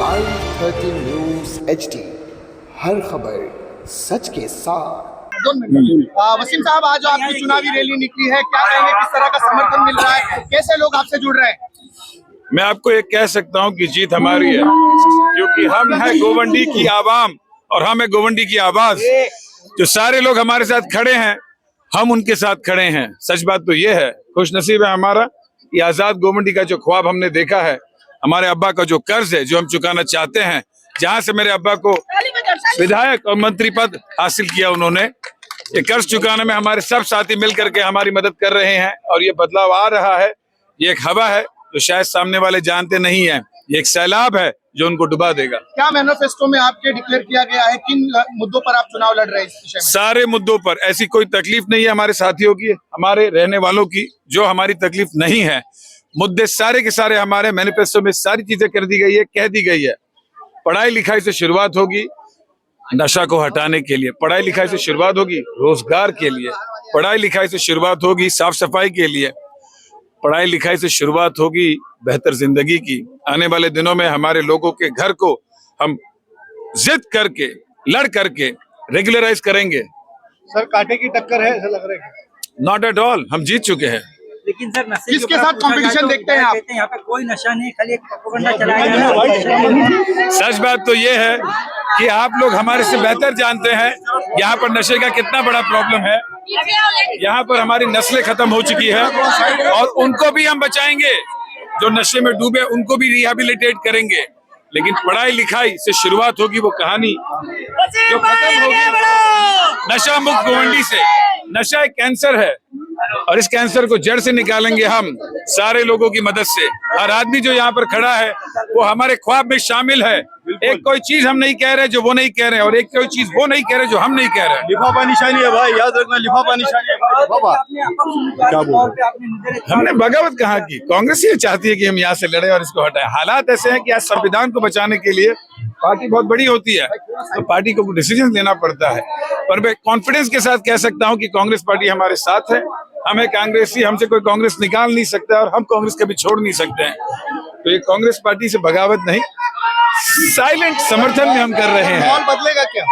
Live 13 news HD, हर खबर सच के साथ। 2 मिनट। वसीम साहब, आज आपकी चुनावी रैली निकली है, क्या कहेंगे, किस तरह का समर्थन मिल रहा है, कैसे लोग आपसे जुड़ रहे हैं? मैं आपको एक कह सकता हूं कि जीत हमारी है, क्योंकि हम है गोवंडी की आवाम और हम है गोवंडी की आवाज। जो सारे लोग हमारे साथ खड़े हैं, हम उनके साथ खड़े हैं। सच बात तो ये है, खुशनसीब है हमारा, ये आजाद गोवंडी का जो ख्वाब हमने देखा है, हमारे अब्बा का जो कर्ज है जो हम चुकाना चाहते हैं, जहां से मेरे अब्बा को विधायक और मंत्री पद हासिल किया उन्होंने, ये कर्ज चुकाने में हमारे सब साथी मिलकर के हमारी मदद कर रहे हैं और ये बदलाव आ रहा है। ये एक हवा है जो शायद सामने वाले जानते नहीं है, ये एक सैलाब है जो उनको डुबा देगा। क्या मैनिफेस्टो में आपके डिक्लेयर किया गया है, किन मुद्दों पर आप चुनाव लड़ रहे हैं इस विषय में? सारे मुद्दों पर, ऐसी कोई तकलीफ नहीं है हमारे साथियों की, हमारे रहने वालों की, जो हमारी तकलीफ नहीं है। मुद्दे सारे के सारे हमारे मैनिफेस्टो में सारी चीजें कर दी गई है, कह दी गई है। पढ़ाई लिखाई से शुरुआत होगी नशा को हटाने के लिए, पढ़ाई लिखाई से शुरुआत होगी रोजगार के लिए, पढ़ाई लिखाई से शुरुआत होगी साफ सफाई के लिए, पढ़ाई लिखाई से शुरुआत होगी बेहतर जिंदगी की। आने वाले दिनों में हमारे लोगों के घर को हम जिद करके, लड़ करके रेगुलराइज करेंगे। सर, कांटे की टक्कर है ऐसा लग रहा है? नॉट एट ऑल, हम जीत चुके हैं। लेकिन सर, नशे किसके साथ कंपटीशन देखते हैं आप? यहाँ पे कोई नशा नहीं, खाली एक प्रोपेगेंडा चलाया जा रहा है। सच बात तो ये है कि आप लोग हमारे से बेहतर जानते हैं यहाँ पर नशे का कितना बड़ा प्रॉब्लम है। यहाँ पर हमारी नस्लें खत्म हो चुकी है और उनको भी हम बचाएंगे, जो नशे में डूबे उनको भी रिहेबिलिटेट करेंगे। लेकिन पढ़ाई लिखाई से शुरुआत होगी वो कहानी जो खत्म होगी नशा मुक्त गोवंडी से। नशा एक कैंसर है और इस कैंसर को जड़ से निकालेंगे हम सारे लोगों की मदद से। हर आदमी जो यहाँ पर खड़ा है वो हमारे ख्वाब में शामिल है। एक कोई चीज हम नहीं कह रहे जो वो नहीं कह रहे, और एक कोई चीज वो नहीं कह रहे जो हम नहीं कह रहे। लिफाफा निशानी है भाई, याद रखना, लिफाफा निशानी है भाई, लिफाफा। क्या बोल, हमने बगावत कहाँ की? कांग्रेस ये चाहती है कि हम यहाँ से लड़े और इसको हटाएं। हालात ऐसे हैं कि आज संविधान को बचाने के लिए पार्टी बहुत बड़ी होती है तो पार्टी को डिसीजन लेना पड़ता है, पर मैं कॉन्फिडेंस के साथ कह सकता हूँ कि कांग्रेस पार्टी हमारे साथ है। हमें कांग्रेसी, हमसे कोई कांग्रेस निकाल नहीं सकता और हम कांग्रेस कभी छोड़ नहीं सकते हैं। तो ये कांग्रेस पार्टी से बगावत नहीं, साइलेंट समर्थन में हम कर रहे हैं। माहौल बदलेगा क्या?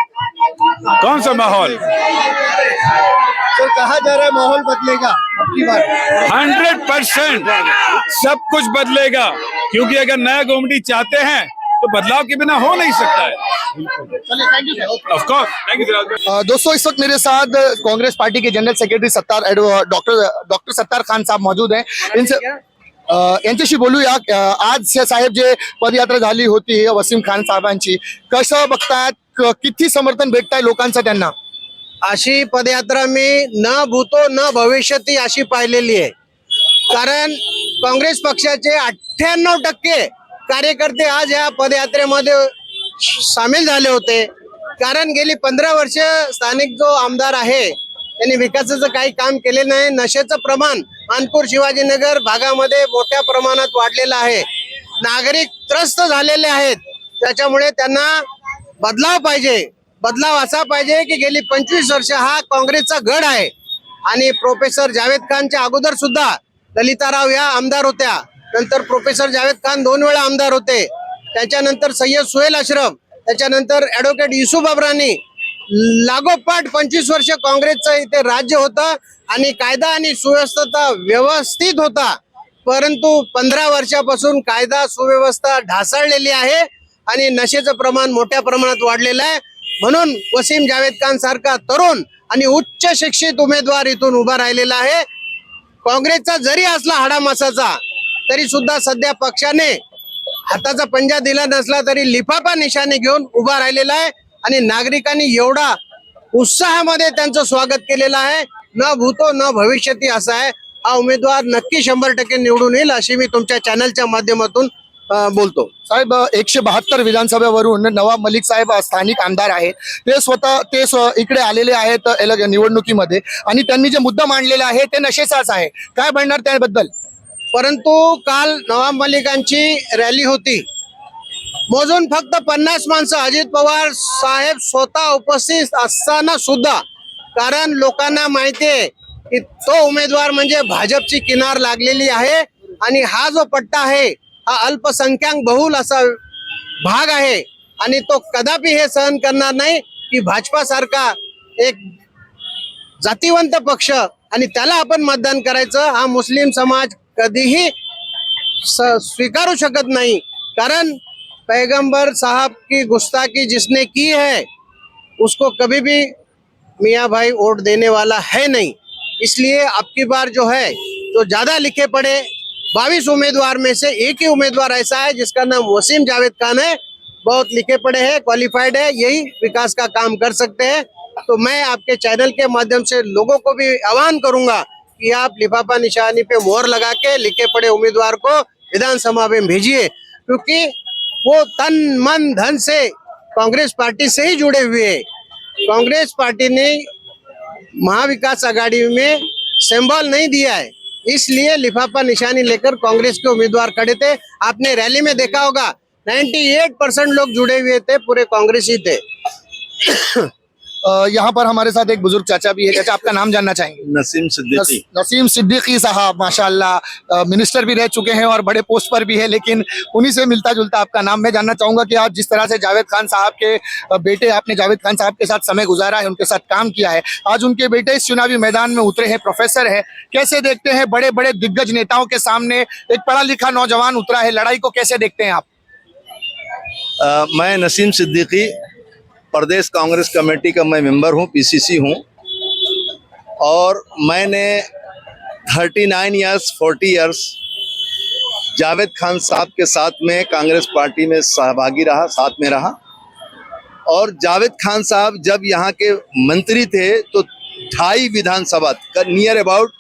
कौन सा माहौल? सर, कहा जा रहा है माहौल बदलेगा आपकी बात। 100% सब कुछ बदलेगा, क्योंकि अगर नया गोवंडी चाहते हैं तो बदलाव के बिना हो नहीं सकता है। चलिए, thank you sir. Of course, thank you. दोस्तों, इस वक्त मेरे साथ कांग्रेस पार्टी के general secretary doctor Sattar Khan साहब मौजूद हैं। इनसे यांच्याशी बोलूया। आज साहेब जे पदयात्रा झाली होती वसीम खान साहेबांची, कसं बघतात, किती समर्थन भेटताय लोकांचं त्यांना? अशी पदयात्रा मी न भूतो न भविष्यती अशी पाहिलेली आहे। कारण काँग्रेस पक्षाचे 98% कार्यकर्ते आज या पदयात्रेमध्ये सामील झाले होते। कारण गेली 15 वर्ष स्थानिक जो आमदार आहे त्यांनी विकासाचं काही काम केले नाही। नशेचं प्रमाण मानपूर शिवाजीनगर भागामध्ये मोठ्या प्रमाणात वाढलेलं आहे। नागरिक त्रस्त झालेले आहेत, त्याच्यामुळे त्यांना बदलाव पाहिजे। बदलाव असा पाहिजे की गेली 25 वर्ष हा काँग्रेसचा गड आहे आणि प्रोफेसर जावेद खानच्या अगोदर सुद्धा ललिताराव या आमदार होत्या, नंतर प्रोफेसर जावेद खान 2 वेळा आमदार होते, त्याच्यानंतर सय्यद सुहेल अशरफ, त्याच्यानंतर ॲडव्होकेट युसुफ अब्रानी, लागोपाठ 25 वर्ष काँग्रेसचं इथे राज्य होतं आणि कायदा आणि सुव्यवस्था व्यवस्थित होता। परंतु 15 वर्षापासून कायदा सुव्यवस्था ढासळलेली आहे आणि नशेचं प्रमाण मोठ्या प्रमाणात वाढलेलं आहे। म्हणून वसीम जावेद खान सारखा तरुण आणि उच्च शिक्षित उमेदवार इथून उभा राहिलेला आहे। काँग्रेसचा जरी असला हाडामासाचा तरी सुद्धा सध्या पक्षाने हाताचा पंजा दिला नसला तरी लिफाफा निशाणी घेऊन उभा राहिलेला आहे आणि नागरिकांनी एवढा उत्साहामध्ये त्यांचं स्वागत केलेलं आहे। न भूतो न भविष्यती असा आहे। हा उमेदवार नक्की 100% निवडून येईल अशी मी तुमच्या चॅनलच्या माध्यमातून बोलतो। साहेब, 172 विधानसभेवरून नवाब मलिक साहेब स्थानिक आमदार आहेत, ते इकडे आलेले आहेत निवडणुकीमध्ये आणि त्यांनी जे मुद्दा मांडलेला आहे ते नशेचाच आहे। काय म्हणणार त्याबद्दल? परंतु काल नवाब मलिकांची रॅली होती, मोजून फक्त 50 माणसं, अजित पवार साहेब स्वतः उपस्थित असताना सुद्धा, कारण लोकांना माहिती आहे की तो उमेदवार म्हणजे भाजपची किनार लागलेली आहे आणि हा जो पट्टा आहे हा अल्पसंख्याक बहुल असा भाग आहे आणि तो कदापि हे सहन करणार नाही की भाजपा सारखा एक जातीवंत पक्ष आणि त्याला आपण मतदान करायचं हा मुस्लिम समाज कधीही स्वीकारू शकत नहीं। कारण पैगंबर साहब की गुस्ताखी जिसने की है उसको कभी भी मियाँ भाई वोट देने वाला है नहीं। इसलिए अब की बार जो है तो ज्यादा लिखे पड़े 22 उम्मीदवार में से एक ही उम्मीदवार ऐसा है जिसका नाम वसीम जावेद खान है। बहुत लिखे पड़े हैं, क्वालिफाइड है, यही विकास का काम कर सकते हैं। तो मैं आपके चैनल के माध्यम से लोगों को भी आह्वान करूंगा कि आप लिफाफा निशानी पे मोहर लगा के लिखे पड़े उम्मीदवार को विधानसभा में भेजिए, क्योंकि वो तन मन धन से कांग्रेस पार्टी से ही जुड़े हुए हैं। कांग्रेस पार्टी ने महाविकास आघाड़ी में सिंबल नहीं दिया है, इसलिए लिफाफा निशानी लेकर कांग्रेस के उम्मीदवार खड़े थे। आपने रैली में देखा होगा 98% लोग जुड़े हुए थे, पूरे कांग्रेसी थे। यहाँ पर हमारे साथ एक बुजुर्ग चाचा भी है। चाचा, आपका नाम जानना चाहेंगे? नसीम सिद्दीकी। नसीम सिद्दीकी साहब माशाल्लाह मिनिस्टर भी रह चुके हैं और बड़े पोस्ट पर भी है, लेकिन उन्हीं से मिलता जुलता आपका नाम। मैं जानना चाहूंगा कि आज जिस तरह से जावेद खान साहब के बेटे, आपने जावेद खान साहब के साथ समय गुजारा है, उनके साथ काम किया है, आज उनके बेटे इस चुनावी मैदान में उतरे हैं, प्रोफेसर है, कैसे देखते हैं? बड़े बड़े दिग्गज नेताओं के सामने एक पढ़ा लिखा नौजवान उतरा है, लड़ाई को कैसे देखते हैं आप? मैं नसीम सिद्दीकी, प्रदेश कांग्रेस कमेटी का मैं मेंबर हूं, पीसीसी हूं, और मैंने 40 इयर्स जावेद खान साहब के साथ में कांग्रेस पार्टी में सहभागी रहा, साथ में रहा। और जावेद खान साहब जब यहाँ के मंत्री थे तो 2.5 विधानसभा, नियर अबाउट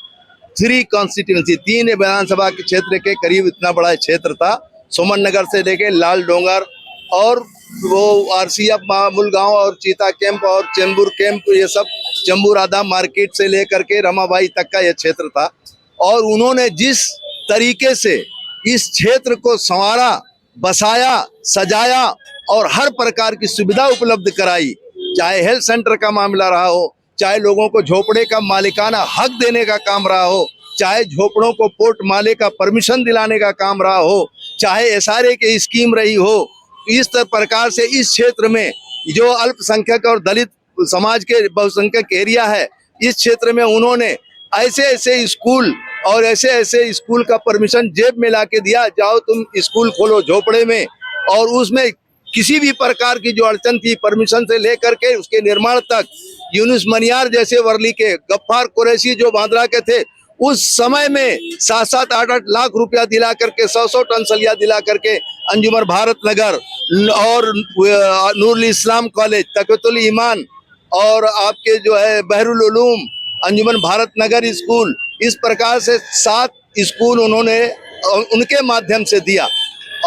3 कॉन्स्टिट्यूंसी, 3 विधानसभा के क्षेत्र के करीब इतना बड़ा क्षेत्र था। सुमन नगर से लेके लाल डोंगर और वो आरसीएफ मामूल गांव और चीता कैंप और चेंबूर कैंप, ये सब चंबू राधा मार्केट से लेकर के रमाबाई तक का ये क्षेत्र था। और उन्होंने जिस तरीके से इस क्षेत्र को संवारा, बसाया, सजाया और हर प्रकार की सुविधा उपलब्ध कराई, चाहे हेल्थ सेंटर का मामला रहा हो, चाहे लोगों को झोपड़े का मालिकाना हक देने का काम रहा हो, चाहे झोपड़ों को पोर्ट माले का परमिशन दिलाने का काम रहा हो, चाहे एसआरए की स्कीम रही हो, इस प्रकार से इस क्षेत्र में जो अल्पसंख्यक और दलित समाज के बहुसंख्यक एरिया है, इस क्षेत्र में उन्होंने ऐसे ऐसे स्कूल और ऐसे ऐसे स्कूल का परमिशन जेब में ला के दिया, जाओ तुम स्कूल खोलो झोपड़े में। और उसमें किसी भी प्रकार की जो अड़चन थी, परमिशन से लेकर के उसके निर्माण तक, यूनुस मनियार जैसे वर्ली के, गफ्फार कुरैशी जो बांद्रा के थे, उस समय में 7-7, 8-8 लाख रुपया दिला करके 100-100 टन सलिया दिला करके अंजुमन भारत नगर और नूरुल इस्लाम कॉलेज, तकवतुल ईमान और आपके जो है बहरुल उलूम, अंजुमन भारत नगर स्कूल, इस प्रकार से 7 स्कूल उन्होंने उनके माध्यम से दिया।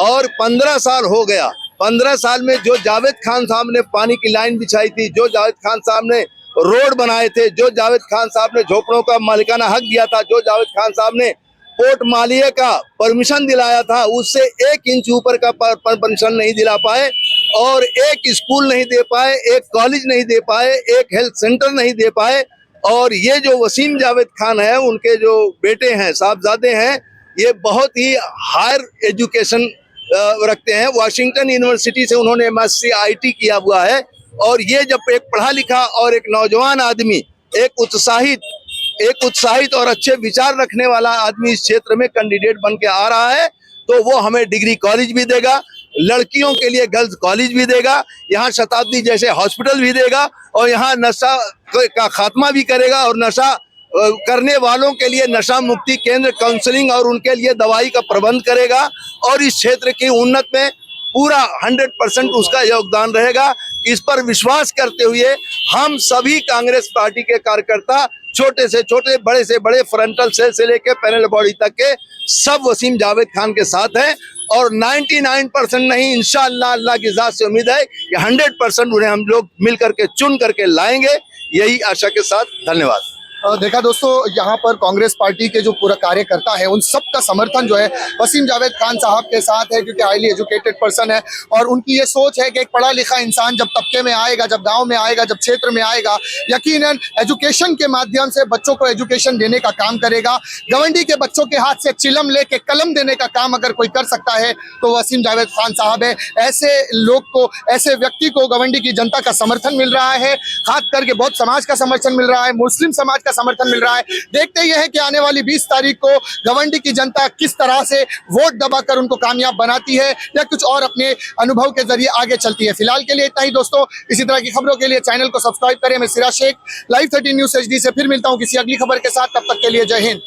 और 15 साल हो गया। 15 साल में जो जावेद खान साहब ने पानी की लाइन बिछाई थी, जो जावेद खान साहब ने रोड बनाए थे, जो जावेद खान साहब ने झोपड़ों का मालिकाना हक दिया था, जो जावेद खान साहब ने पोर्ट मालिये का परमिशन दिलाया था, उससे 1 इंच ऊपर का परमिशन नहीं दिला पाए और एक स्कूल नहीं दे पाए, एक कॉलेज नहीं दे पाए, एक हेल्थ सेंटर नहीं दे पाए। और ये जो वसीम जावेद खान है, उनके जो बेटे हैं, साहबजादे हैं, ये बहुत ही हायर एजुकेशन रखते हैं। वाशिंगटन यूनिवर्सिटी से उन्होंने MSc IT किया हुआ है। और ये जब एक पढ़ा लिखा और एक नौजवान आदमी, एक उत्साहित और अच्छे विचार रखने वाला आदमी इस क्षेत्र में कैंडिडेट बन के आ रहा है, तो वो हमें डिग्री कॉलेज भी देगा, लड़कियों के लिए गर्ल्स कॉलेज भी देगा, यहाँ शताब्दी जैसे हॉस्पिटल भी देगा, और यहाँ नशा का खात्मा भी करेगा, और नशा करने वालों के लिए नशा मुक्ति केंद्र, काउंसलिंग और उनके लिए दवाई का प्रबंध करेगा। और इस क्षेत्र की उन्नत में पूरा 100% उसका योगदान रहेगा। इस पर विश्वास करते हुए हम सभी कांग्रेस पार्टी के कार्यकर्ता, छोटे से छोटे, बड़े से बड़े, फ्रंटल सेल से लेकर पैनल बॉडी तक के, सब वसीम जावेद खान के साथ हैं। और 99% नहीं, इंशाअल्लाह अल्लाह की ज़ात से उम्मीद है कि 100% उन्हें हम लोग मिल करके चुन करके लाएंगे। यही आशा के साथ धन्यवाद। देखा दोस्तों, यहाँ पर कांग्रेस पार्टी के जो पूरा कार्यकर्ता है उन सब का समर्थन जो है वसीम जावेद खान साहब के साथ है, क्योंकि हाईली एजुकेटेड पर्सन है और उनकी ये सोच है कि एक पढ़ा लिखा इंसान जब तबके में आएगा, जब गांव में आएगा, जब क्षेत्र में आएगा, यकीनन एजुकेशन के माध्यम से बच्चों को एजुकेशन देने का काम करेगा। गवंडी के बच्चों के हाथ से चिलम लेके कलम देने का काम अगर कोई कर सकता है तो वसीम जावेद खान साहब है। ऐसे लोग को, ऐसे व्यक्ति को गवंडी की जनता का समर्थन मिल रहा है, खास करके बौद्ध समाज का समर्थन मिल रहा है, मुस्लिम समाज का समर्थन मिल रहा है। देखते यह है कि आने वाली 20 तारीख को गवंडी की जनता किस तरह से वोट दबाकर उनको कामयाब बनाती है या कुछ और अपने अनुभव के जरिए आगे चलती है। फिलहाल के लिए इतना ही दोस्तों। इसी तरह की खबरों के लिए चैनल को सब्सक्राइब करें। मैं Siraj Shaikh, live 13 news HD से फिर मिलता हूं किसी अगली खबर के साथ। तब तक के लिए जय हिंद।